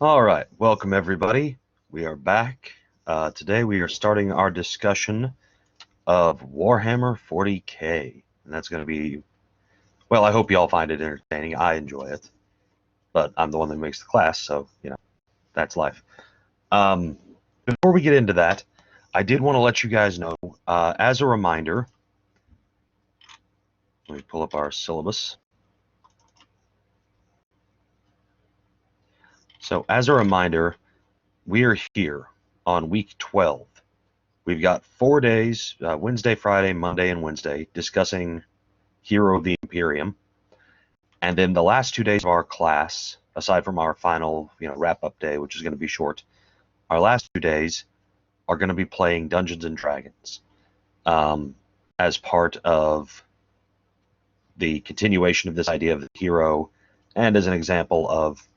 All right, welcome everybody. We are back. Today we are starting our discussion of Warhammer 40K, and that's going to be, well, I hope you all find it entertaining. I enjoy it, but I'm the one that makes the class, so, that's life. Um, Before we get into that, I did want to let you guys know, as a reminder, let me pull up our syllabus. So, as a reminder, we are here on week 12. We've got 4 days, Wednesday, Friday, Monday, and Wednesday, discussing Hero of the Imperium. And then the last 2 days of our class, aside from our final, wrap-up day, which is going to be short, our last 2 days are going to be playing Dungeons and Dragons as part of the continuation of this idea of the hero, and as an example of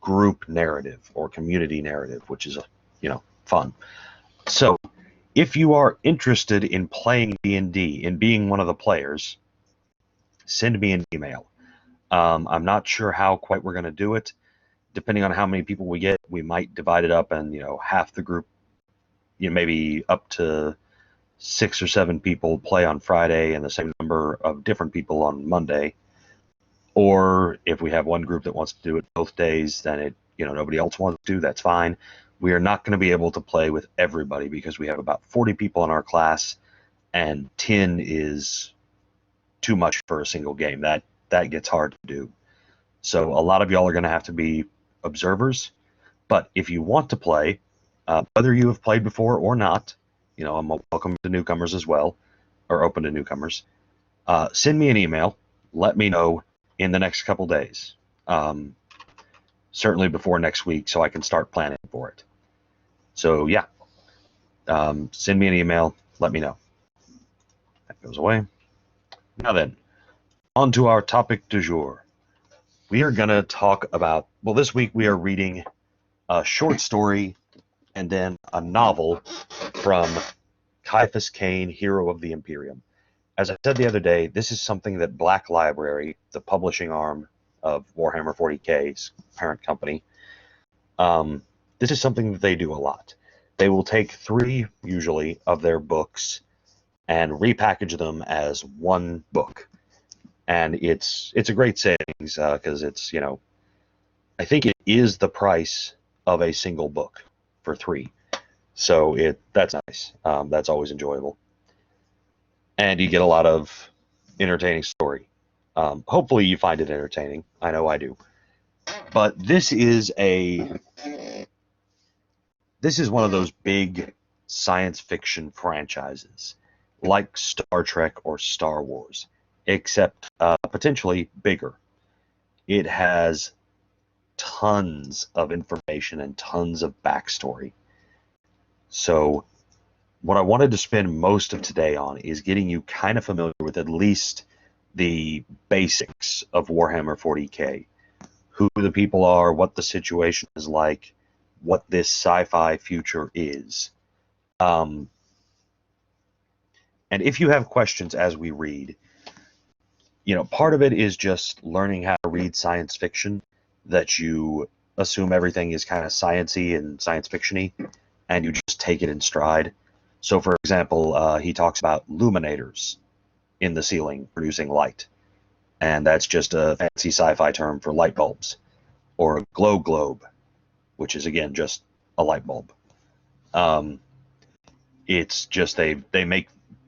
group narrative or community narrative, which is, fun. So if you are interested in playing D&D, in being one of the players, send me an email. I'm not sure how quite we're going to do it. Depending on how many people we get, we might divide it up and, half the group, maybe up to 6 or 7 people play on Friday and the same number of different people on Monday. Or if we have one group that wants to do it both days, then nobody else wants to do, that's fine. We are not going to be able to play with everybody because we have about 40 people in our class, and 10 is too much for a single game. That gets hard to do. So a lot of y'all are going to have to be observers. But if you want to play, whether you have played before or not, I'm welcome to newcomers as well, or open to newcomers. Send me an email. Let me know in the next couple days. Certainly before next week, so I can start planning for it. So yeah, send me an email. Let me know. That goes away. Now then, on to our topic du jour. We are going to talk about, well, this week we are reading a short story and then a novel from Caiaphas Cain, Hero of the Imperium. As I said the other day, this is something that Black Library, the publishing arm of Warhammer 40K's parent company, this is something that they do a lot. They will take 3, usually, of their books and repackage them as one book. And it's a great savings because it's, I think it is the price of a single book for 3. So that's nice. That's always enjoyable. And you get a lot of entertaining story. Hopefully you find it entertaining. I know I do. But this is one of those big science fiction franchises, like Star Trek or Star Wars, except potentially bigger. It has tons of information and tons of backstory. So what I wanted to spend most of today on is getting you kind of familiar with at least the basics of Warhammer 40K. Who the people are, what the situation is like, what this sci-fi future is. And if you have questions as we read, part of it is just learning how to read science fiction, that you assume everything is kind of sciencey and science fiction-y, and you just take it in stride. So, for example, he talks about luminators in the ceiling producing light, and that's just a fancy sci-fi term for light bulbs, or a glow globe, which is, again, just a light bulb. It's just they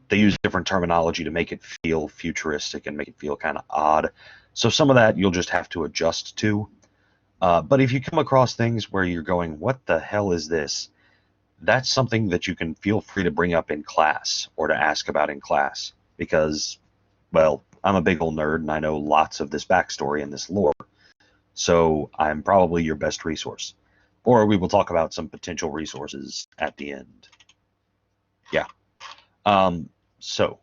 use different terminology to make it feel futuristic and make it feel kind of odd. So some of that you'll just have to adjust to. But if you come across things where you're going, what the hell is this? That's something that you can feel free to bring up in class or to ask about in class, because, well, I'm a big old nerd and I know lots of this backstory and this lore. So I'm probably your best resource. Or we will talk about some potential resources at the end. Yeah. So,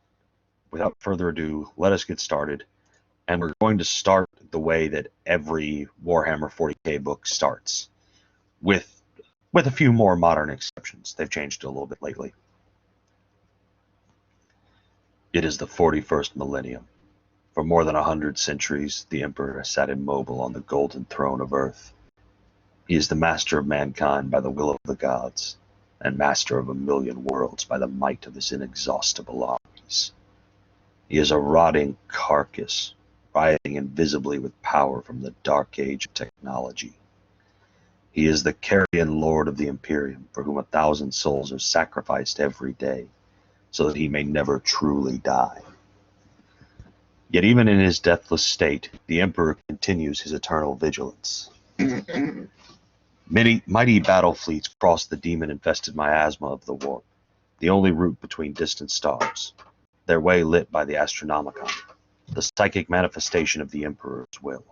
without further ado, let us get started. And we're going to start the way that every Warhammer 40K book starts, with a few more modern exceptions. They've changed a little bit lately. It is the 41st millennium. For more than 100 centuries, the Emperor has sat immobile on the golden throne of Earth. He is the master of mankind by the will of the gods, and master of 1,000,000 worlds by the might of his inexhaustible armies. He is a rotting carcass, writhing invisibly with power from the dark age of technology. He is the carrion lord of the Imperium, for whom 1,000 souls are sacrificed every day, so that he may never truly die. Yet even in his deathless state, the Emperor continues his eternal vigilance. Many mighty battle fleets cross the demon-infested miasma of the warp, the only route between distant stars, their way lit by the Astronomicon, the psychic manifestation of the Emperor's will.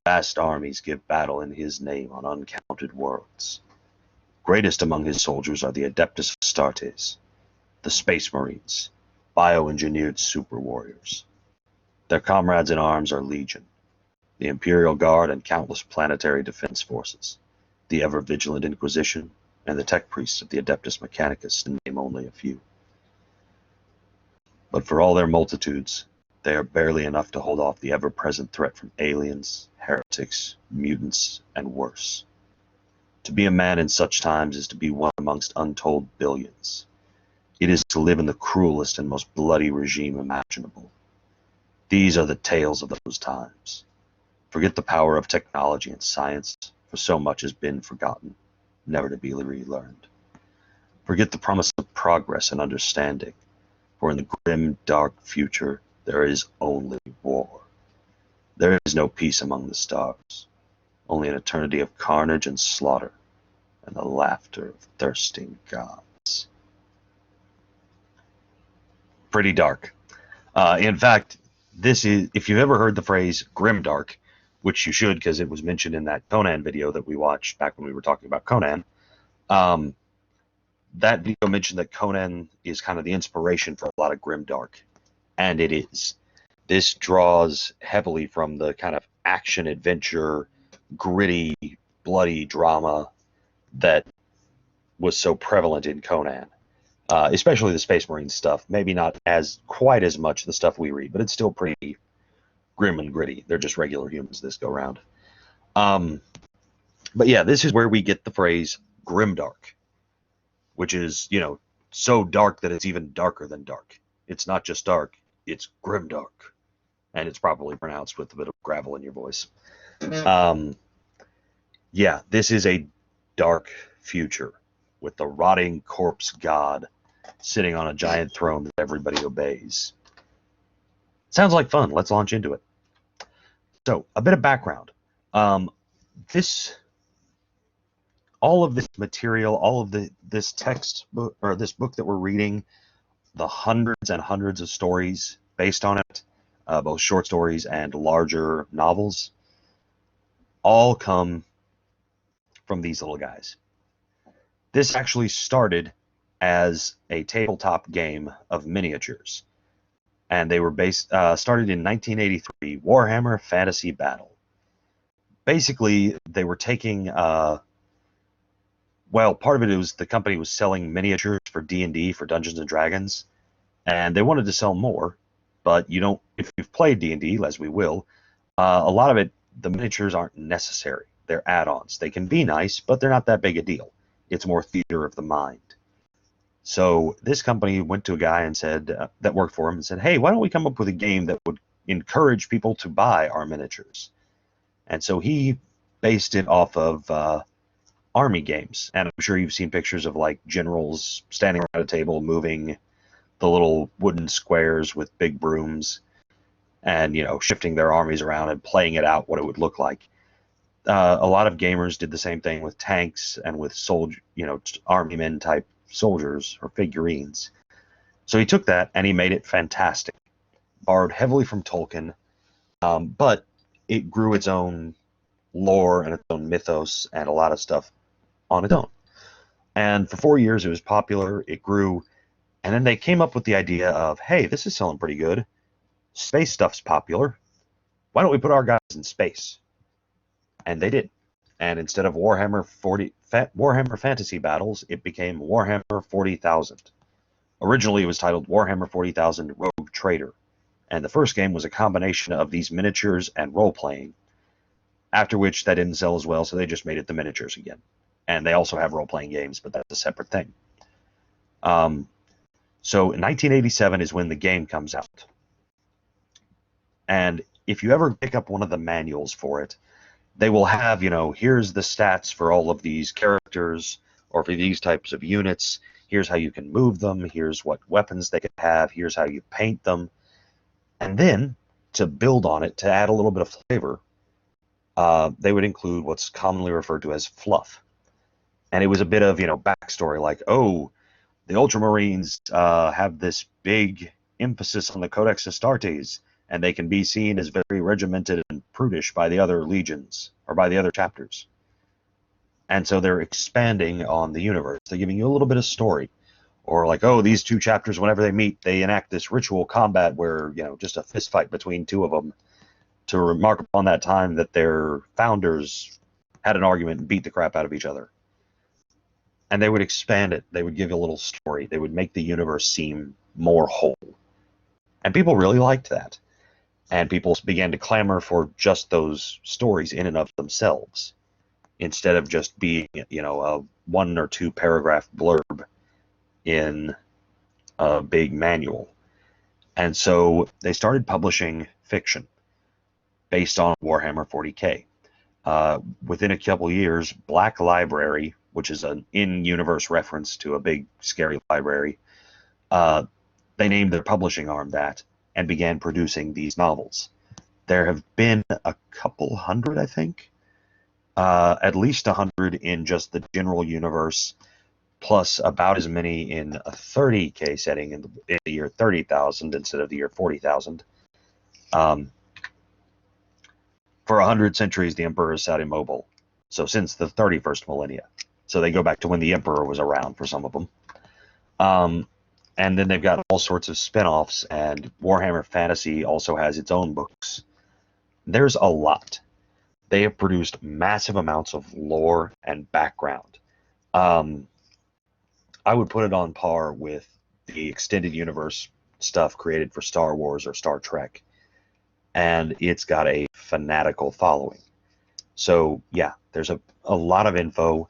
Vast armies give battle in his name on uncounted worlds. Greatest among his soldiers are the Adeptus Astartes, the Space Marines, bioengineered super warriors. Their comrades in arms are Legion, the Imperial Guard and countless planetary defense forces, the ever-vigilant Inquisition, and the tech priests of the Adeptus Mechanicus, to name only a few. But for all their multitudes, they are barely enough to hold off the ever-present threat from aliens, heretics, mutants, and worse. To be a man in such times is to be one amongst untold billions. It is to live in the cruelest and most bloody regime imaginable. These are the tales of those times. Forget the power of technology and science, for so much has been forgotten, never to be relearned. Forget the promise of progress and understanding, for in the grim, dark future, there is only war. There is no peace among the stars, only an eternity of carnage and slaughter, and the laughter of thirsting gods. Pretty dark. In fact, this is, if you've ever heard the phrase grimdark, which you should because it was mentioned in that Conan video that we watched back when we were talking about Conan, that video mentioned that Conan is kind of the inspiration for a lot of grimdark, and it is. This draws heavily from the kind of action-adventure, gritty, bloody drama that was so prevalent in Conan. Especially the Space Marine stuff. Maybe not quite as much the stuff we read, but it's still pretty grim and gritty. They're just regular humans this go round. But yeah, this is where we get the phrase grimdark, which is, so dark that it's even darker than dark. It's not just dark, it's grimdark. And it's probably pronounced with a bit of gravel in your voice. Yeah, this is a dark future with the rotting corpse god sitting on a giant throne that everybody obeys. Sounds like fun. Let's launch into it. So, a bit of background. All of this material, all of this text book, or this book that we're reading, the hundreds and hundreds of stories based on it, both short stories and larger novels, all come from these little guys. This actually started as a tabletop game of miniatures, and they were started in 1983, Warhammer Fantasy Battle. Basically, they were taking, part of it was the company was selling miniatures for D&D, for Dungeons & Dragons, and they wanted to sell more, but if you've played D&D, as we will, a lot of it, the miniatures aren't necessary. They're add-ons. They can be nice, but they're not that big a deal. It's more theater of the mind. So this company went to a guy and said, that worked for him, and said, hey, why don't we come up with a game that would encourage people to buy our miniatures? And so he based it off of army games. And I'm sure you've seen pictures of like generals standing around a table moving the little wooden squares with big brooms and, shifting their armies around and playing it out what it would look like. A lot of gamers did the same thing with tanks and with army men type soldiers or figurines. So he took that and he made it fantastic. Borrowed heavily from Tolkien, but it grew its own lore and its own mythos and a lot of stuff on its own. And for 4 years it was popular, it grew, and then they came up with the idea of, hey, this is selling pretty good. Space stuff's popular. Why don't we put our guys in space? And they did. And instead of Warhammer Fantasy Battles, it became Warhammer 40,000. Originally, it was titled Warhammer 40,000 Rogue Trader, and the first game was a combination of these miniatures and role-playing. After which that didn't sell as well, so they just made it the miniatures again. And they also have role-playing games, but that's a separate thing. So in 1987 is when the game comes out. And if you ever pick up one of the manuals for it, they will have, here's the stats for all of these characters or for these types of units. Here's how you can move them. Here's what weapons they could have. Here's how you paint them. And then to build on it, to add a little bit of flavor, they would include what's commonly referred to as fluff. And it was a bit of, backstory, like, oh, the Ultramarines have this big emphasis on the Codex Astartes, and they can be seen as very regimented and prudish by the other legions, or by the other chapters. And so they're expanding on the universe. They're giving you a little bit of story. Or like, oh, these two chapters, whenever they meet, they enact this ritual combat where, just a fist fight between two of them to remark upon that time that their founders had an argument and beat the crap out of each other. And they would expand it. They would give you a little story. They would make the universe seem more whole. And people really liked that. And people began to clamor for just those stories in and of themselves, instead of just being, a 1 or 2 paragraph blurb in a big manual. And so they started publishing fiction based on Warhammer 40K. Within a couple years, Black Library, which is an in-universe reference to a big, scary library, they named their publishing arm that and began producing these novels. There have been a couple hundred, I think, at least 100 in just the general universe, plus about as many in a 30K setting in the year 30,000 instead of the year 40,000. For 100 centuries, the Emperor has sat immobile. So since the 31st millennia. So they go back to when the Emperor was around for some of them. And then they've got all sorts of spin-offs, and Warhammer Fantasy also has its own books. There's a lot. They have produced massive amounts of lore and background. I would put it on par with the extended universe stuff created for Star Wars or Star Trek. And it's got a fanatical following. So, yeah, there's a lot of info.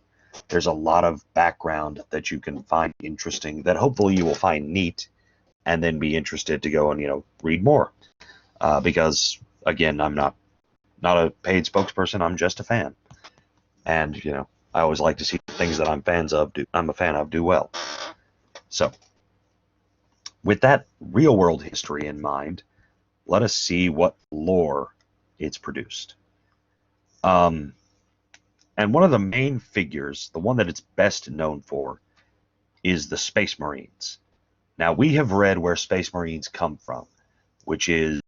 There's a lot of background that you can find interesting, that hopefully you will find neat, and then be interested to go and, read more. Because, again, I'm not a paid spokesperson. I'm just a fan. And, I always like to see things that I'm a fan of do well. So, with that real-world history in mind, let us see what lore it's produced. And one of the main figures, the one that it's best known for, is the Space Marines. Now, we have read where Space Marines come from, which is,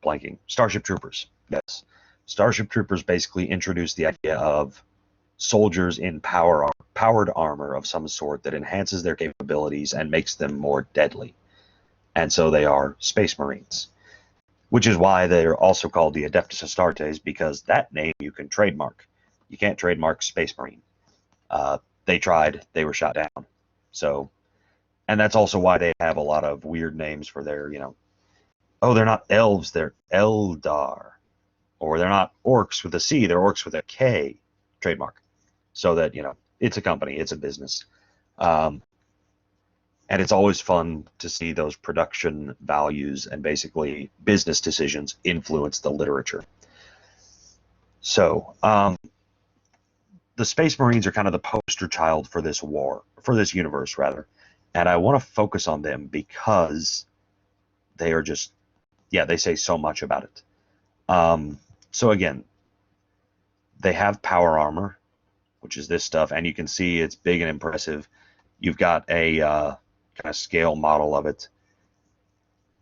blanking, Starship Troopers. Yes. Starship Troopers basically introduced the idea of soldiers in powered armor of some sort that enhances their capabilities and makes them more deadly. And so they are Space Marines, which is why they're also called the Adeptus Astartes, because that name you can trademark. You can't trademark Space Marine. They tried. They were shot down. So, and that's also why they have a lot of weird names for their, oh, they're not elves, they're Eldar. Or they're not orcs with a C, they're orcs with a K. Trademark. So that, it's a company, it's a business. And it's always fun to see those production values and basically business decisions influence the literature. So, the Space Marines are kind of the poster child for this universe, rather. And I want to focus on them because they are just, they say so much about it. So again, they have power armor, which is this stuff, and you can see it's big and impressive. You've got a kind of scale model of it.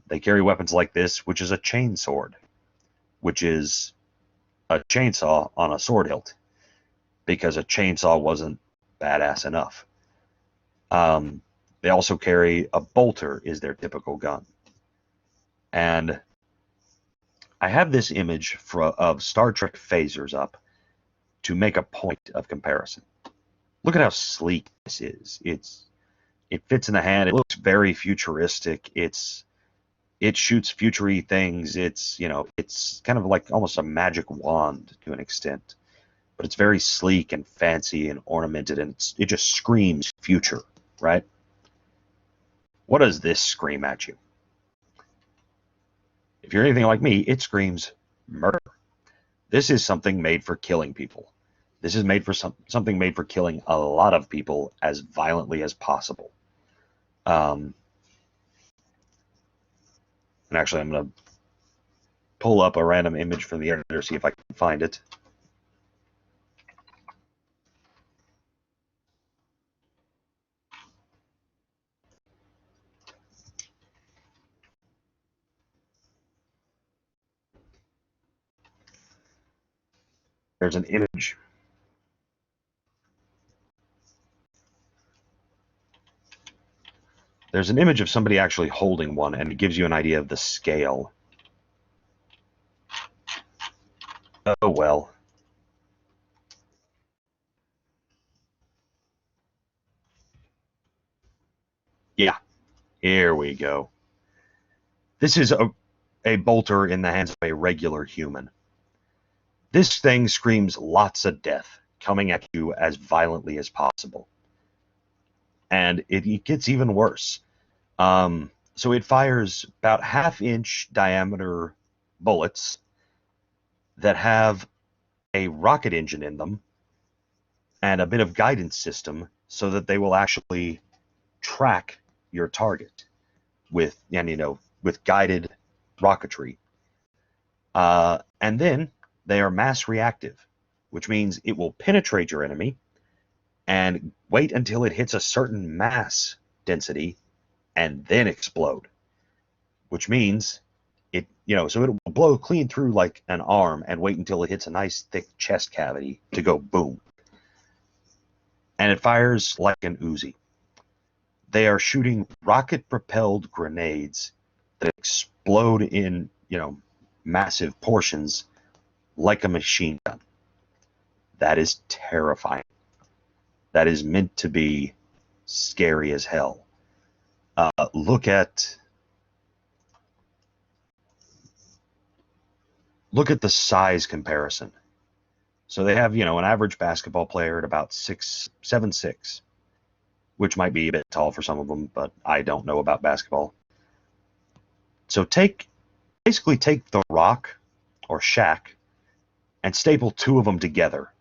They carry weapons like this, which is a chain sword, which is a chainsaw on a sword hilt, because a chainsaw wasn't badass enough. They also carry a bolter, is their typical gun. And I have this image of Star Trek phasers up to make a point of comparison. Look at how sleek this is. It fits in the hand. It looks very futuristic. It's It shoots futury things. It's, it's kind of like almost a magic wand to an extent, but it's very sleek and fancy and ornamented, and it just screams future, right? What does this scream at you? If you're anything like me, it screams murder. This is something made for killing people. This is made for something made for killing a lot of people as violently as possible. And actually, I'm going to pull up a random image from the editor, see if I can find it. There's an image. There's an image of somebody actually holding one, and it gives you an idea of the scale. Oh, well. Yeah, here we go. This is a bolter in the hands of a regular human. This thing screams lots of death, coming at you as violently as possible. And it gets even worse. So it fires about half-inch diameter bullets that have a rocket engine in them and a bit of guidance system so that they will actually track your target with, with guided rocketry. And then they are mass reactive, which means it will penetrate your enemy and wait until it hits a certain mass density and then explode, which means so it will blow clean through like an arm and wait until it hits a nice thick chest cavity to go boom. And it fires like an Uzi. They are shooting rocket-propelled grenades that explode in, massive portions like a machine gun. That is terrifying. That is meant to be scary as hell. Look at the size comparison. So they have, an average basketball player at about 7'6", which might be a bit tall for some of them, but I don't know about basketball. So basically take the Rock or Shaq and staple two of them together,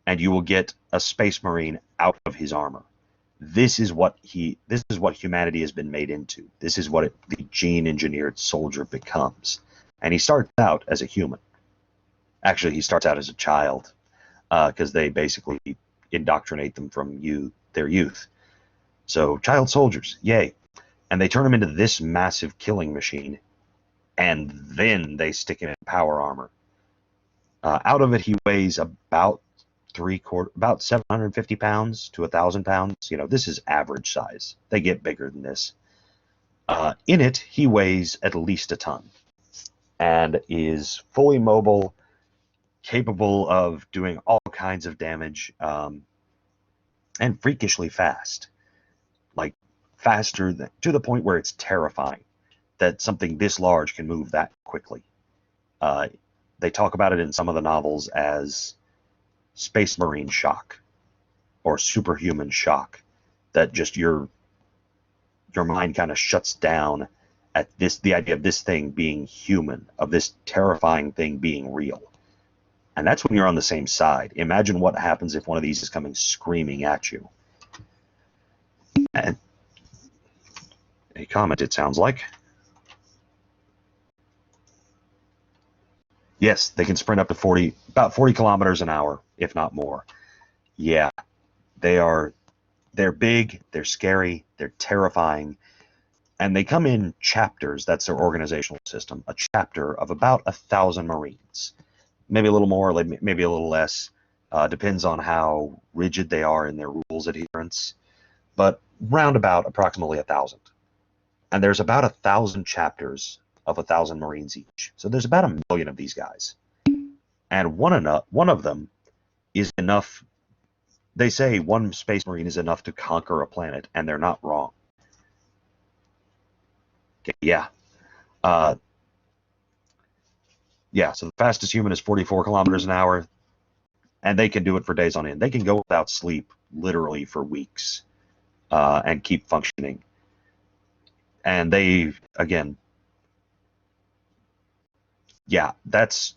and you will get a Space Marine out of his armor. This is what humanity has been made into. This is what the gene-engineered soldier becomes. And he starts out as a human. Actually, he starts out as a child, because they basically indoctrinate them from their youth. So child soldiers, yay. And they turn him into this massive killing machine, and then they stick him in power armor. Out of it, he weighs about 750 pounds to 1,000 pounds. This is average size. They get bigger than this. In it, he weighs at least a ton and is fully mobile, capable of doing all kinds of damage, and freakishly fast. Like, faster to the point where it's terrifying that something this large can move that quickly. They talk about it in some of the novels as Space Marine shock or superhuman shock, that just your mind kind of shuts down at the idea of this thing being human, of this terrifying thing being real. And that's when you're on the same side. Imagine what happens if one of these is coming screaming at you. And a comment, it sounds like. Yes, they can sprint up to about 40 kilometers an hour, if not more. Yeah, they're big, they're scary, they're terrifying, and they come in chapters. That's their organizational system. A chapter of about 1,000 Marines. Maybe a little more, maybe a little less. Depends on how rigid they are in their rules adherence. But roundabout approximately 1,000. And there's about 1,000 chapters of 1,000 Marines each. So there's about 1 million of these guys. And one of them is enough. They say one Space Marine is enough to conquer a planet, and they're not wrong. Okay, yeah. Uh, yeah, so the fastest human is 44 kilometers an hour, and they can do it for days on end. They can go without sleep literally for weeks and keep functioning. And they, again, yeah, that's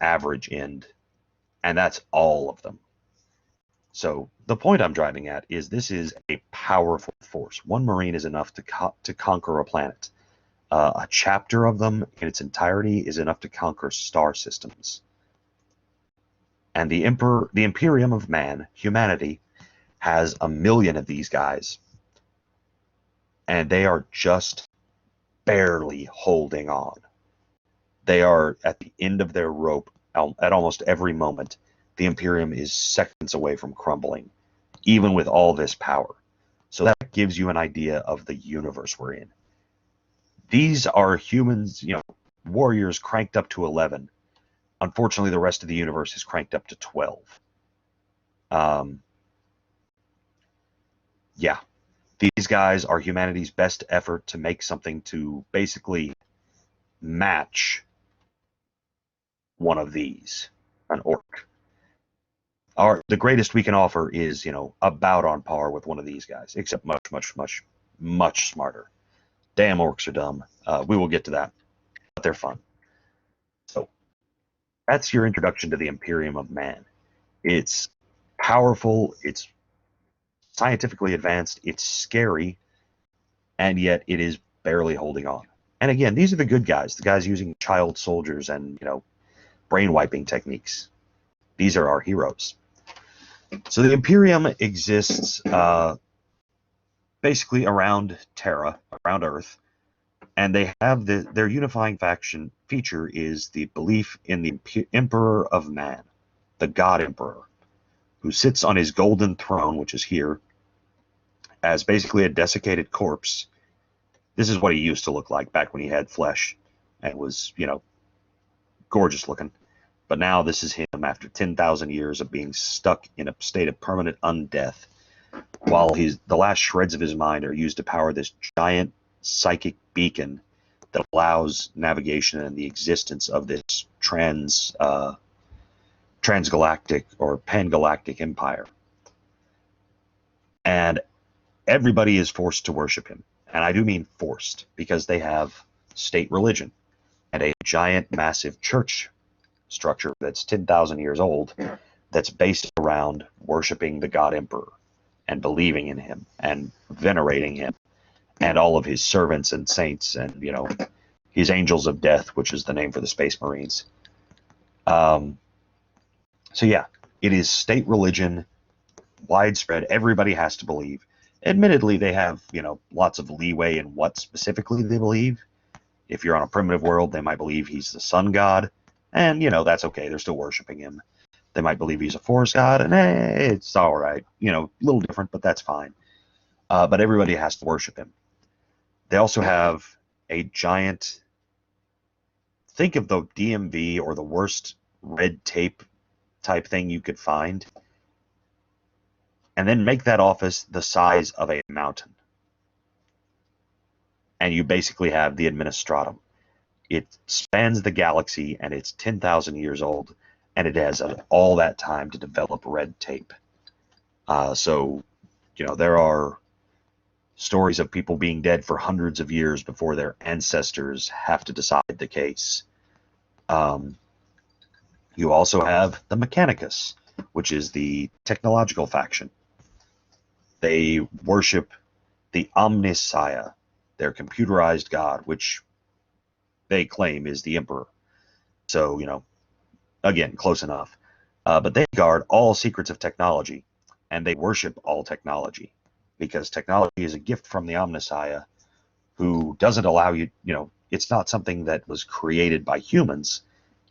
average end, and that's all of them. So the point I'm driving at is this is a powerful force. One Marine is enough to conquer a planet. A chapter of them in its entirety is enough to conquer star systems. And the Imperium of Man, humanity, has 1 million of these guys, and they are just barely holding on. They are at the end of their rope at almost every moment. The Imperium is seconds away from crumbling, even with all this power. So that gives you an idea of the universe we're in. These are humans, warriors cranked up to 11. Unfortunately, the rest of the universe is cranked up to 12. Um, yeah, these guys are humanity's best effort to make something to basically match one of these, an orc. The greatest we can offer is, about on par with one of these guys, except much, much, much, much smarter. Damn, orcs are dumb. We will get to that, but they're fun. So that's your introduction to the Imperium of Man. It's powerful, it's scientifically advanced, it's scary, and yet it is barely holding on. And again, these are the good guys, the guys using child soldiers and, brain wiping techniques. These are our heroes. So the Imperium exists basically around Terra, around Earth, and they have their unifying faction feature is the belief in the Emperor of Man, the God Emperor, who sits on his golden throne, which is here, as basically a desiccated corpse. This is what he used to look like back when he had flesh and was, gorgeous looking. But now this is him after 10,000 years of being stuck in a state of permanent undeath, while the last shreds of his mind are used to power this giant psychic beacon that allows navigation and the existence of this transgalactic or pangalactic empire. And everybody is forced to worship him. And I do mean forced, because they have state religion and a giant, massive church structure that's 10,000 years old that's based around worshiping the God Emperor and believing in him and venerating him and all of his servants and saints and, his angels of death, which is the name for the Space Marines. So yeah, it is state religion, widespread. Everybody has to believe. Admittedly, they have, lots of leeway in what specifically they believe. If you're on a primitive world, they might believe he's the sun god, and, that's okay. They're still worshiping him. They might believe he's a forest god, and hey, it's all right. A little different, but that's fine. But everybody has to worship him. They also have a giant, think of the DMV or the worst red tape type thing you could find, and then make that office the size of a mountain. And you basically have the administratum. It spans the galaxy, and it's 10,000 years old, and it has all that time to develop red tape. So, there are stories of people being dead for hundreds of years before their ancestors have to decide the case. You also have the Mechanicus, which is the technological faction. They worship the Omnissiah, their computerized god, which they claim is the Emperor. So, again, close enough. But they guard all secrets of technology, and they worship all technology, because technology is a gift from the Omnissiah, who doesn't allow you, it's not something that was created by humans.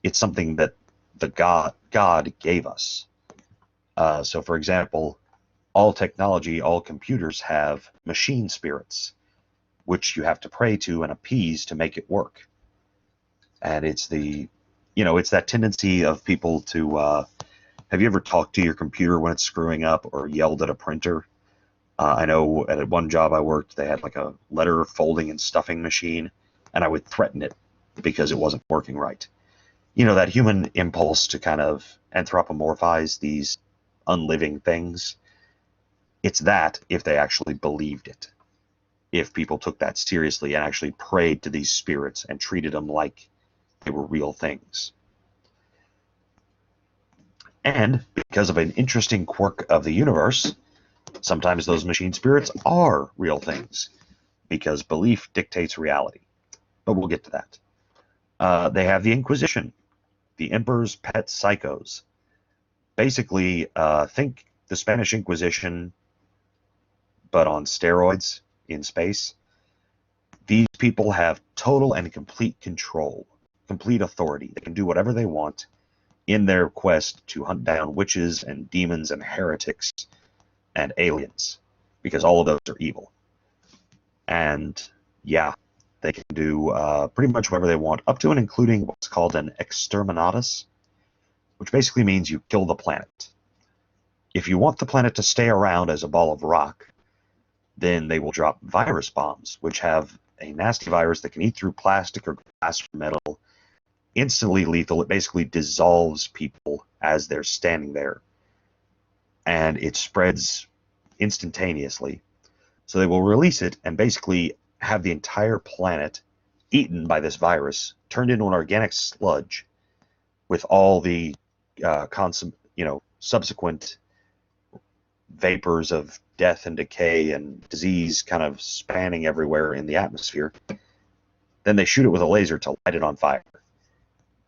It's something that the God gave us. So, for example, all technology, all computers have machine spirits, which you have to pray to and appease to make it work. And it's it's that tendency of people to, have you ever talked to your computer when it's screwing up or yelled at a printer? I know at one job I worked, they had like a letter folding and stuffing machine, and I would threaten it because it wasn't working right. You know, that human impulse to kind of anthropomorphize these unliving things. It's that if they actually believed it. If people took that seriously and actually prayed to these spirits and treated them like they were real things. And because of an interesting quirk of the universe, sometimes those machine spirits are real things because belief dictates reality. But we'll get to that. They have the Inquisition, the Emperor's pet psychos. Basically, think the Spanish Inquisition, but on steroids in space. These people have total and complete control, complete authority. They can do whatever they want in their quest to hunt down witches and demons and heretics and aliens, because all of those are evil. And yeah, they can do pretty much whatever they want, up to and including what's called an exterminatus, which basically means you kill the planet. If you want the planet to stay around as a ball of rock, then they will drop virus bombs, which have a nasty virus that can eat through plastic or glass or metal, instantly lethal. It basically dissolves people as they're standing there, and it spreads instantaneously. So they will release it and basically have the entire planet eaten by this virus, turned into an organic sludge with all the subsequent vapors of death and decay and disease kind of spanning everywhere in the atmosphere. Then they shoot it with a laser to light it on fire,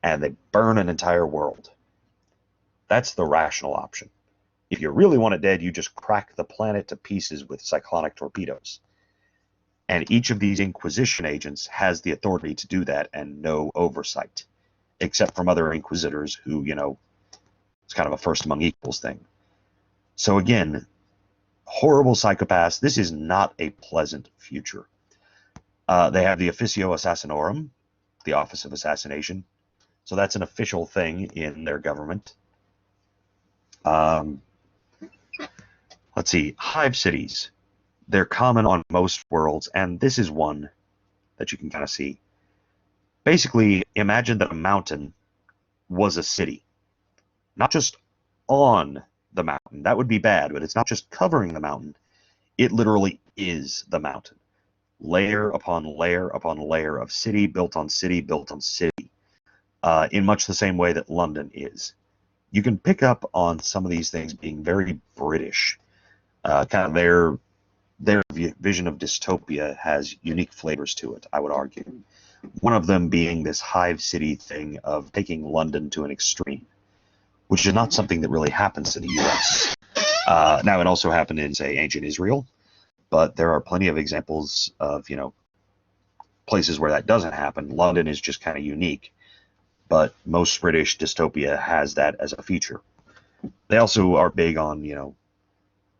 and they burn an entire world. That's the rational option. If you really want it dead, you just crack the planet to pieces with cyclonic torpedoes. And each of these Inquisition agents has the authority to do that and no oversight, except from other Inquisitors who, it's kind of a first among equals thing. So again, horrible psychopaths. This is not a pleasant future. They have the Officio Assassinorum, the Office of Assassination. So that's an official thing in their government. Let's see, hive cities. They're common on most worlds, and this is one that you can kind of see. Basically, imagine that a mountain was a city. Not just on the mountain. That would be bad, but it's not just covering the mountain. It literally is the mountain. Layer upon layer upon layer of city built on city built on city, in much the same way that London is. You can pick up on some of these things being very British. Kind of their vision of dystopia has unique flavors to it, I would argue. One of them being this hive city thing of taking London to an extreme, which is not something that really happens in the US. Now, it also happened in, say, ancient Israel, but there are plenty of examples of, places where that doesn't happen. London is just kind of unique, but most British dystopia has that as a feature. They also are big on,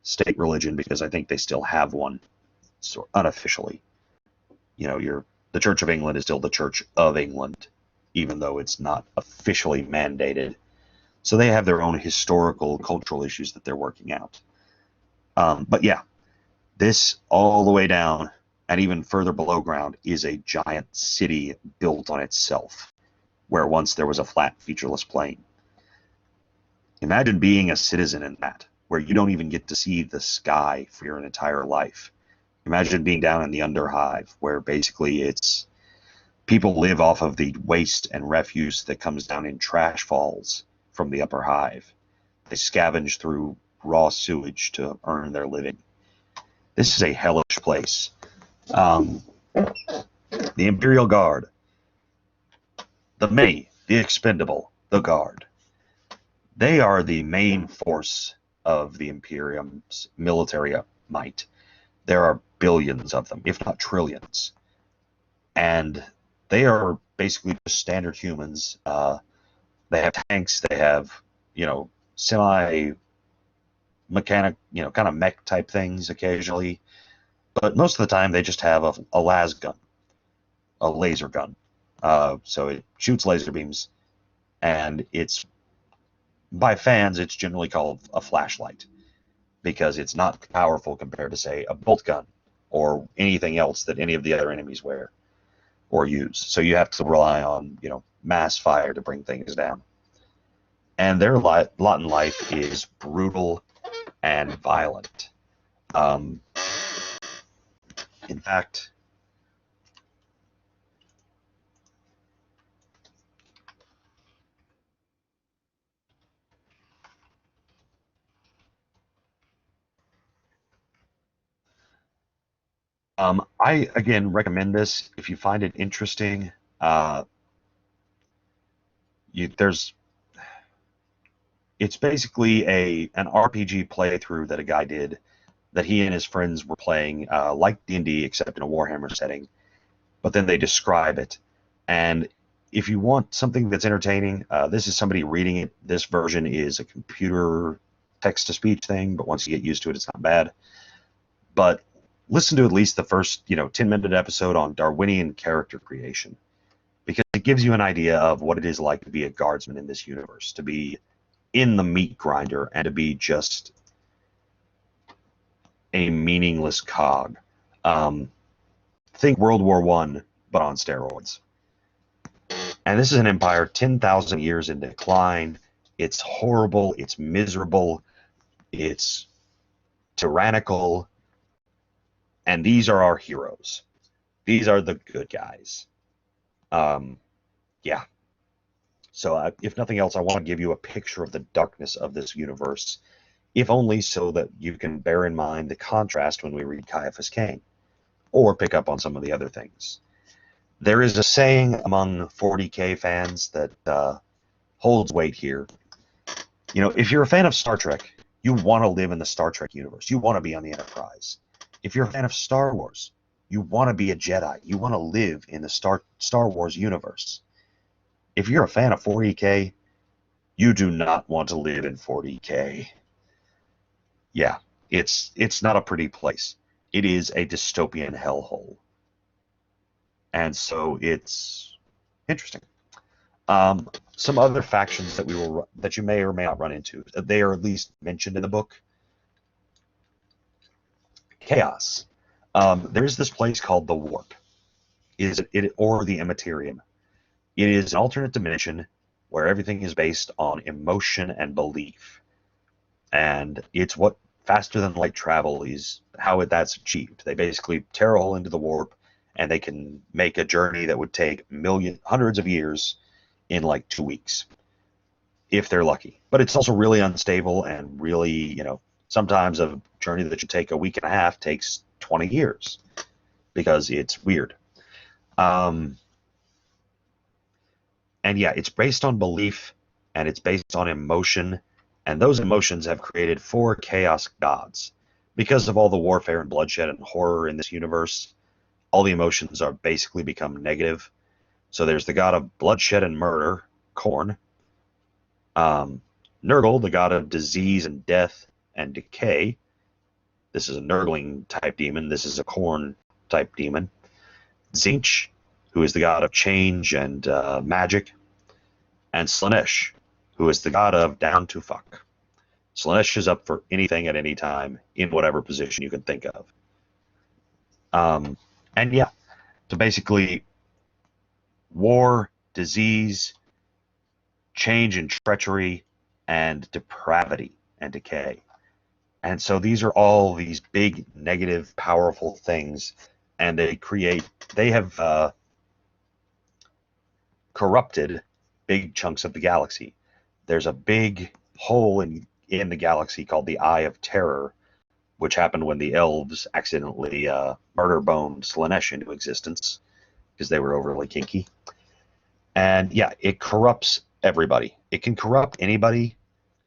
state religion, because I think they still have one, so unofficially. The Church of England is still the Church of England, even though it's not officially mandated. So they have their own historical, cultural issues that they're working out. But yeah, this all the way down and even further below ground is a giant city built on itself, where once there was a flat, featureless plain. Imagine being a citizen in that, where you don't even get to see the sky for your entire life. Imagine being down in the Underhive, where basically it's people live off of the waste and refuse that comes down in trash falls from the upper hive. They scavenge through raw sewage to earn their living. This is a hellish place. The Imperial Guard, the many, the expendable, the Guard. They are the main force of the Imperium's military might. There are billions of them, if not trillions. And they are basically just standard humans. They have tanks, they have, semi-mechanic, kind of mech type things occasionally. But most of the time they just have a las gun, a laser gun. So it shoots laser beams, and it's, by fans, it's generally called a flashlight, because it's not powerful compared to, say, a bolt gun or anything else that any of the other enemies wear or use. So you have to rely on, mass fire to bring things down. And their lot in life is brutal and violent. In fact, I again recommend this if you find it interesting. Uh, there's It's basically an RPG playthrough that a guy did that he and his friends were playing, like D&D except in a Warhammer setting, but then they describe it. And if you want something that's entertaining, this is somebody reading it. This version is a computer text-to-speech thing, but once you get used to it, it's not bad. But listen to at least the first, 10-minute episode on Darwinian character creation, because it gives you an idea of what it is like to be a guardsman in this universe, to be in the meat grinder, and to be just a meaningless cog. Think World War I, but on steroids. And this is an empire 10,000 years in decline. It's horrible. It's miserable. It's tyrannical. And these are our heroes. These are the good guys. Yeah. So if nothing else, I want to give you a picture of the darkness of this universe, if only so that you can bear in mind the contrast when we read Caiaphas Cain, or pick up on some of the other things. There is a saying among 40K fans that holds weight here. If you're a fan of Star Trek, you want to live in the Star Trek universe. You want to be on the Enterprise. If you're a fan of Star Wars, you want to be a Jedi. You want to live in the Star Wars universe. If you're a fan of 40K, you do not want to live in 40K. Yeah, it's not a pretty place. It is a dystopian hellhole. And so it's interesting. Some other factions that you may or may not run into, they are at least mentioned in the book. Chaos. There is this place called the Warp, or the Immaterium. It is an alternate dimension where everything is based on emotion and belief, and it's what faster than light travel is, how that's achieved. They basically tear a hole into the warp, and they can make a journey that would take hundreds of years in like 2 weeks, if they're lucky. But it's also really unstable, and really, sometimes a journey that should take a week and a half takes 20 years because it's weird. And yeah, it's based on belief, and it's based on emotion, and those emotions have created 4 chaos gods. Because of all the warfare and bloodshed and horror in this universe, all the emotions are basically become negative. So there's the god of bloodshed and murder, Khorne. Nurgle, the god of disease and death and decay. This is a Nurgling type demon. This is a Khorne type demon. Tzeentch, who is the god of change and magic. And Slaanesh, who is the god of down to fuck. Slaanesh is up for anything at any time in whatever position you can think of. And yeah, so basically war, disease, change and treachery, and depravity and decay. And so these are all these big, negative, powerful things, and they have corrupted big chunks of the galaxy. There's a big hole in the galaxy called the Eye of Terror, which happened when the elves accidentally murder-boned Slaanesh into existence because they were overly kinky. And yeah, it corrupts everybody. It can corrupt anybody,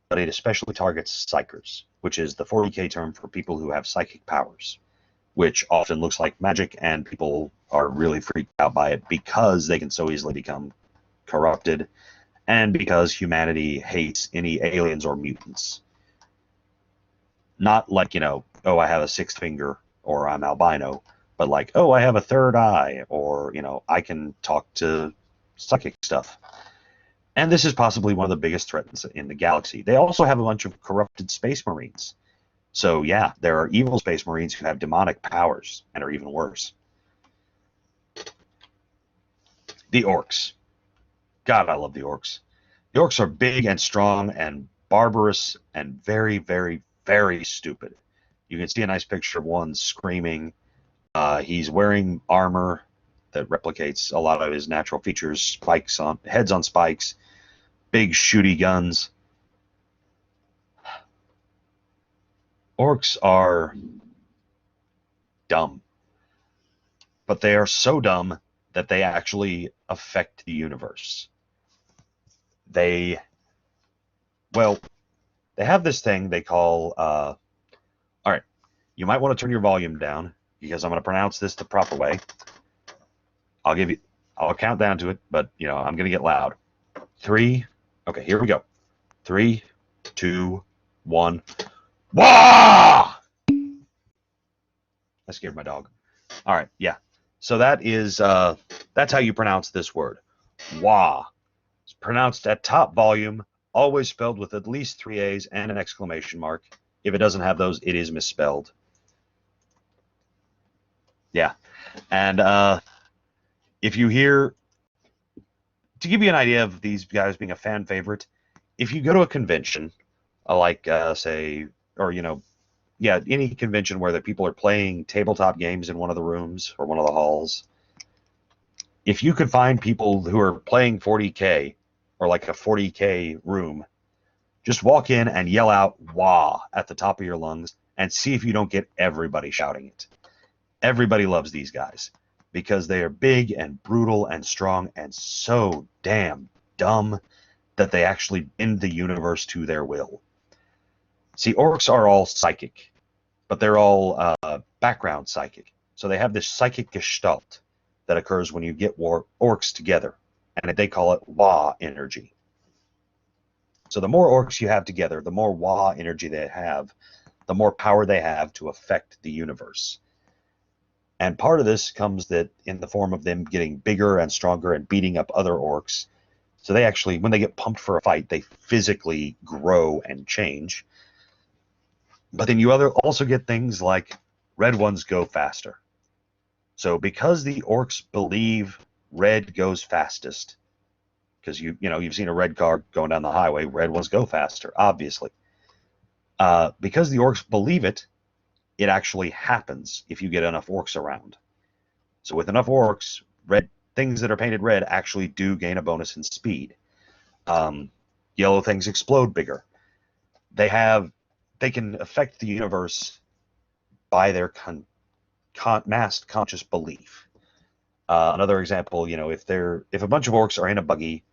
but it especially targets psychers, which is the 40K term for people who have psychic powers, which often looks like magic, and people are really freaked out by it because they can so easily become corrupted, and because humanity hates any aliens or mutants. Not like, oh, I have a sixth finger, or I'm albino, but like, oh, I have a third eye, or, I can talk to psychic stuff. And this is possibly one of the biggest threats in the galaxy. They also have a bunch of corrupted space marines. So yeah, there are evil space marines who have demonic powers and are even worse. The orcs. God, I love the orcs. The orcs are big and strong and barbarous and very, very, very stupid. You can see a nice picture of one screaming. He's wearing armor that replicates a lot of his natural features, spikes on heads on spikes, big shooty guns. Orcs are dumb, but they are so dumb that they actually affect the universe. They, well, they have this thing they call, all right, you might want to turn your volume down because I'm going to pronounce this the proper way. I'll count down to it, but, I'm going to get loud. 3, okay, here we go. 3, 2, 1. Wah! I scared my dog. All right, yeah. So that's how you pronounce this word. Wah. It's pronounced at top volume, always spelled with at least 3 A's and an exclamation mark. If it doesn't have those, it is misspelled. Yeah. And if you hear, to give you an idea of these guys being a fan favorite, if you go to a convention, like say, or yeah, any convention where the people are playing tabletop games in one of the rooms or one of the halls, if you could find people who are playing 40K or like a 40K room, just walk in and yell out "wah" at the top of your lungs and see if you don't get everybody shouting it. Everybody loves these guys because they are big and brutal and strong and so damn dumb that they actually bend the universe to their will. See, orcs are all psychic, but they're all background psychic. So they have this psychic gestalt that occurs when you get orcs together, and they call it Wa energy. So the more orcs you have together, the more Wa energy they have, the more power they have to affect the universe. And part of this comes that in the form of them getting bigger and stronger and beating up other orcs. So they actually, when they get pumped for a fight, they physically grow and change. But then you also get things like red ones go faster. So because the orcs believe red goes fastest, because you've seen a red car going down the highway, red ones go faster, obviously. Because the orcs believe it, it actually happens if you get enough orcs around. So with enough orcs, red things that are painted red actually do gain a bonus in speed. Yellow things explode bigger. They can affect the universe by their mass conscious belief. Another example, if a bunch of orcs are in a buggy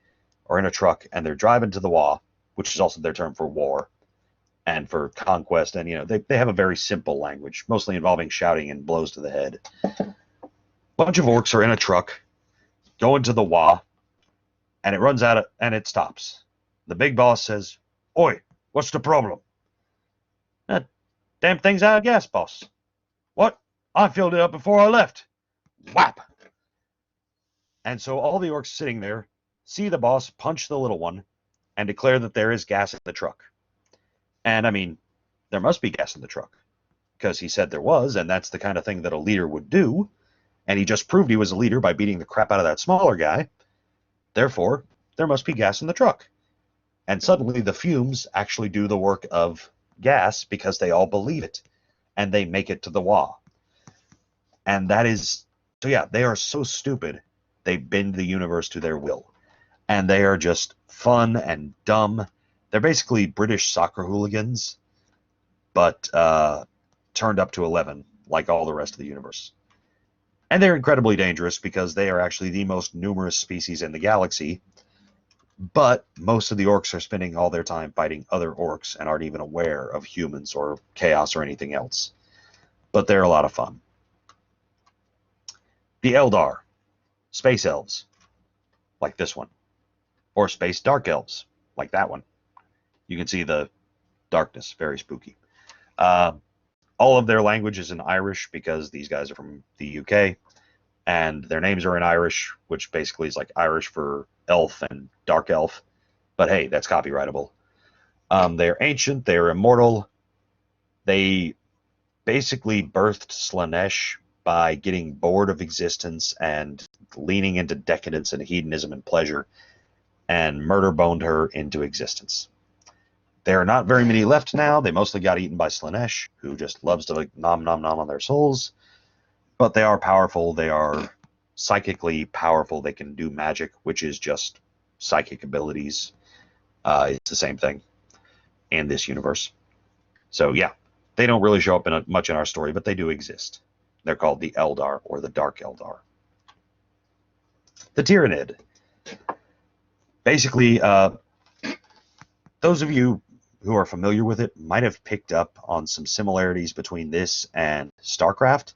or in a truck and they're driving to the Wa, which is also their term for war and for conquest, and they have a very simple language, mostly involving shouting and blows to the head. Bunch of orcs are in a truck going to the Wa, and it runs out and it stops. The big boss says, "Oi, what's the problem?" "That damn thing's out of gas, boss." "What? I filled it up before I left." Whap! And so all the orcs sitting there see the boss punch the little one and declare that there is gas in the truck. And I mean, there must be gas in the truck because he said there was, and that's the kind of thing that a leader would do. And he just proved he was a leader by beating the crap out of that smaller guy. Therefore, there must be gas in the truck. And suddenly the fumes actually do the work of gas because they all believe it and they make it to the Wa. And that is, so yeah, they are so stupid, they bend the universe to their will. And they are just fun and dumb. They're basically British soccer hooligans, but turned up to 11, like all the rest of the universe. And they're incredibly dangerous because they are actually the most numerous species in the galaxy. But most of the orcs are spending all their time fighting other orcs and aren't even aware of humans or chaos or anything else. But they're a lot of fun. The Eldar, space elves, like this one, or space dark elves, like that one. You can see the darkness, very spooky. All of their language is in Irish because these guys are from the UK, and their names are in Irish, which basically is like Irish for elf and dark elf. But hey, that's copyrightable. They're ancient, they're immortal, They basically birthed Slanesh by getting bored of existence and leaning into decadence and hedonism and pleasure, and murder boned her into existence. There are not very many left now. They mostly got eaten by Slanesh, who just loves to like nom nom nom on their souls. But they are powerful. They are psychically powerful. They can do magic, which is just psychic abilities. It's the same thing in this universe. So yeah, they don't really show up much in our story, but they do exist. They're called the Eldar, or the Dark Eldar. The Tyrannid. Basically, those of you who are familiar with it might have picked up on some similarities between this and StarCraft.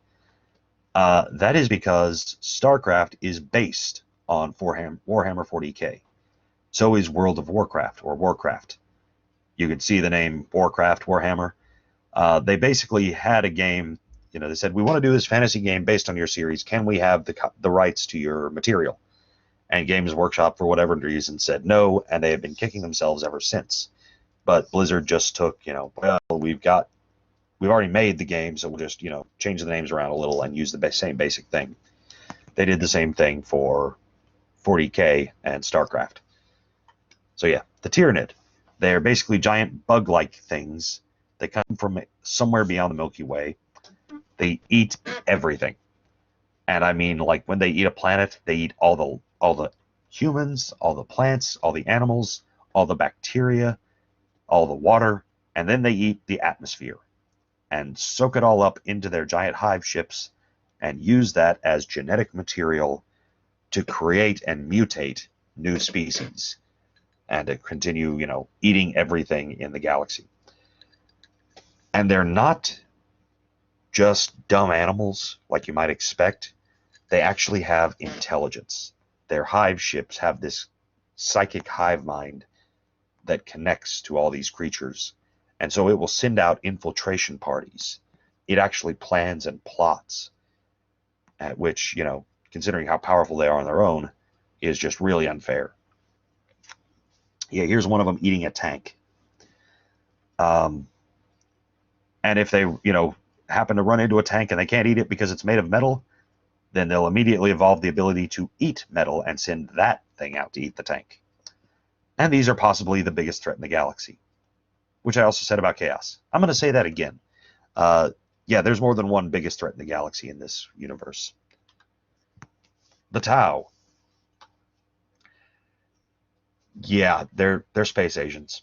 That is because StarCraft is based on Warhammer 40k. So is World of Warcraft, or Warcraft. You can see the name Warcraft, Warhammer. They basically had a game, they said, we want to do this fantasy game based on your series. Can we have the rights to your material? And Games Workshop, for whatever reason, said no, and they have been kicking themselves ever since. But Blizzard just took, well, we've already made the game, so we'll just, change the names around a little and use the same basic thing. They did the same thing for 40k and StarCraft. So yeah, the Tyrannid. They're basically giant bug-like things. They come from somewhere beyond the Milky Way. They eat everything. And I mean, like, when they eat a planet, they eat all the humans, all the plants, all the animals, all the bacteria, all the water, and then they eat the atmosphere and soak it all up into their giant hive ships and use that as genetic material to create and mutate new species and to continue, eating everything in the galaxy. And they're not just dumb animals like you might expect. They actually have intelligence. Their hive ships have this psychic hive mind that connects to all these creatures. And so it will send out infiltration parties. It actually plans and plots, at which, considering how powerful they are on their own, is just really unfair. Yeah, here's one of them eating a tank. And if they, happen to run into a tank and they can't eat it because it's made of metal, then they'll immediately evolve the ability to eat metal and send that thing out to eat the tank. And these are possibly the biggest threat in the galaxy, which I also said about chaos. I'm going to say that again. Yeah, there's more than one biggest threat in the galaxy in this universe. The Tau. Yeah, they're space Asians.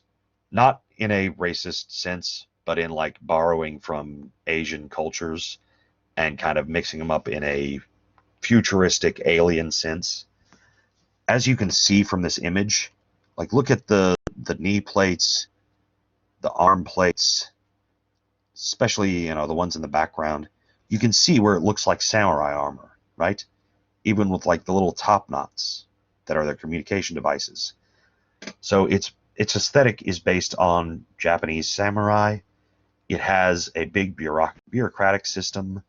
Not in a racist sense, but in like borrowing from Asian cultures and kind of mixing them up in a futuristic alien sense. As you can see from this image, like, look at the knee plates, the arm plates, especially, the ones in the background. You can see where it looks like samurai armor, right? Even with like the little top knots that are their communication devices. So its aesthetic is based on Japanese samurai. It has a big bureaucratic system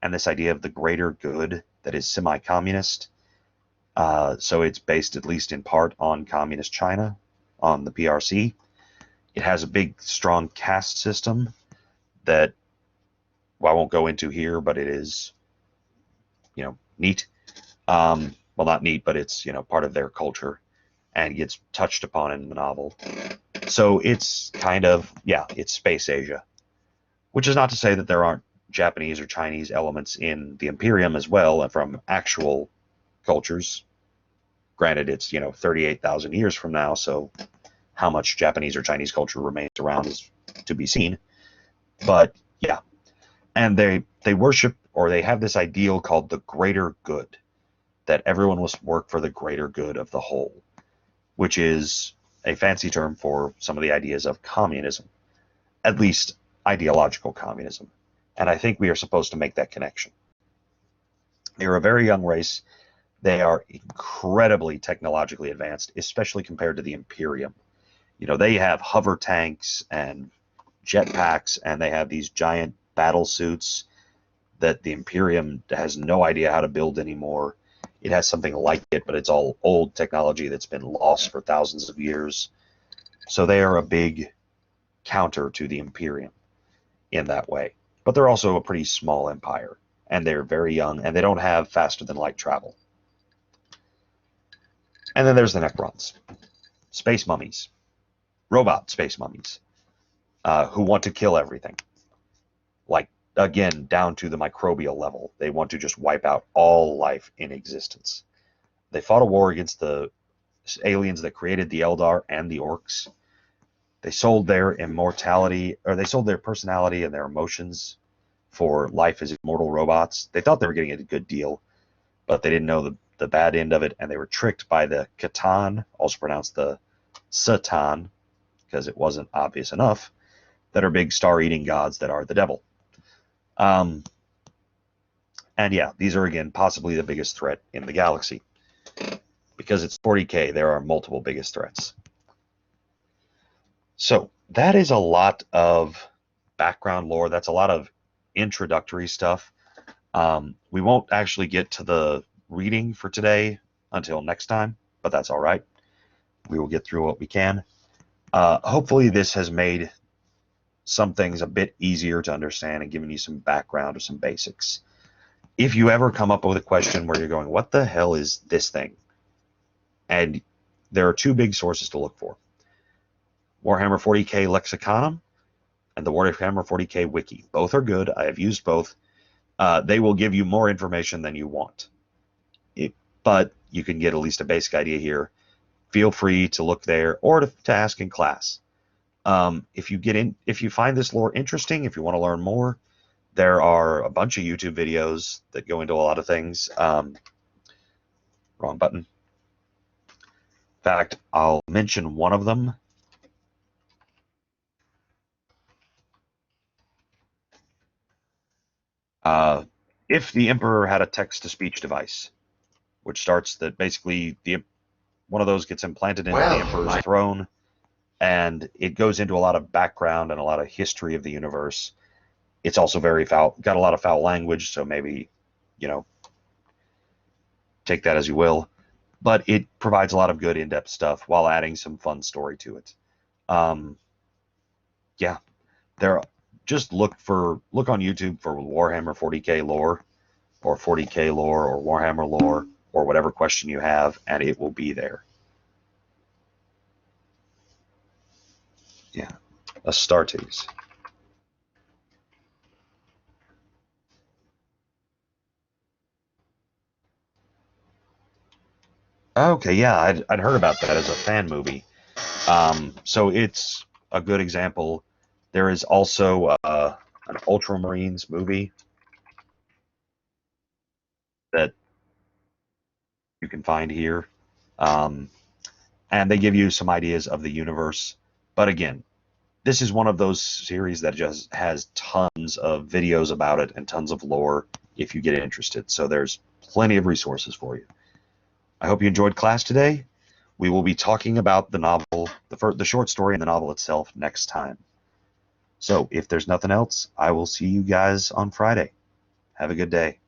and this idea of the greater good that is semi-communist. So it's based, at least in part, on communist China, on the PRC. It has a big, strong caste system that, well, I won't go into here, but it is, neat. Well, not neat, but it's, part of their culture and gets touched upon in the novel. So it's kind of, yeah, it's Space Asia, which is not to say that there aren't Japanese or Chinese elements in the Imperium as well, and from actual cultures. Granted, it's 38,000 years from now, so how much Japanese or Chinese culture remains around is to be seen. But yeah, and they worship, or they have this ideal called the greater good, that everyone must work for the greater good of the whole, which is a fancy term for some of the ideas of communism, at least ideological communism. And I think we are supposed to make that connection. They're a very young race. They are incredibly technologically advanced, especially compared to the Imperium. They have hover tanks and jetpacks, and they have these giant battle suits that the Imperium has no idea how to build anymore. It has something like it, but it's all old technology that's been lost for thousands of years. So they are a big counter to the Imperium in that way. But they're also a pretty small empire, and they're very young, and they don't have faster than light travel. And then there's the Necrons, space mummies, robot space mummies, who want to kill everything. Like, again, down to the microbial level. They want to just wipe out all life in existence. They fought a war against the aliens that created the Eldar and the Orcs. They sold their immortality, or they sold their personality and their emotions for life as immortal robots. They thought they were getting a good deal, but they didn't know the bad end of it, and they were tricked by the Catan, also pronounced the Satan, because it wasn't obvious enough, that are big star-eating gods that are the devil. And yeah, these are, again, possibly the biggest threat in the galaxy. Because it's 40K, there are multiple biggest threats. So that is a lot of background lore. That's a lot of introductory stuff. We won't actually get to the reading for today until next time, but that's all right. We will get through what we can. Hopefully this has made some things a bit easier to understand and given you some background or some basics. If you ever come up with a question where you're going, what the hell is this thing? And there are two big sources to look for. Warhammer 40K Lexiconum and the Warhammer 40K Wiki. Both are good. I have used both. They will give you more information than you want. But you can get at least a basic idea here. Feel free to look there or to ask in class. If you find this lore interesting, if you want to learn more, there are a bunch of YouTube videos that go into a lot of things. Wrong button. In fact, I'll mention one of them. If the Emperor had a text-to-speech device, which starts that basically one of those gets implanted into the Emperor's throne, and it goes into a lot of background and a lot of history of the universe. It's also very foul, got a lot of foul language, so maybe, take that as you will. But it provides a lot of good in-depth stuff while adding some fun story to it. Yeah, just look on YouTube for Warhammer 40K lore, or 40K lore, or Warhammer lore, or whatever question you have, and it will be there. Yeah, Astartes. Okay, yeah, I'd heard about that as a fan movie. So it's a good example. There is also an Ultramarines movie that you can find here. And they give you some ideas of the universe. But again, this is one of those series that just has tons of videos about it and tons of lore if you get interested. So there's plenty of resources for you. I hope you enjoyed class today. We will be talking about the novel, the short story and the novel itself next time. So if there's nothing else, I will see you guys on Friday. Have a good day.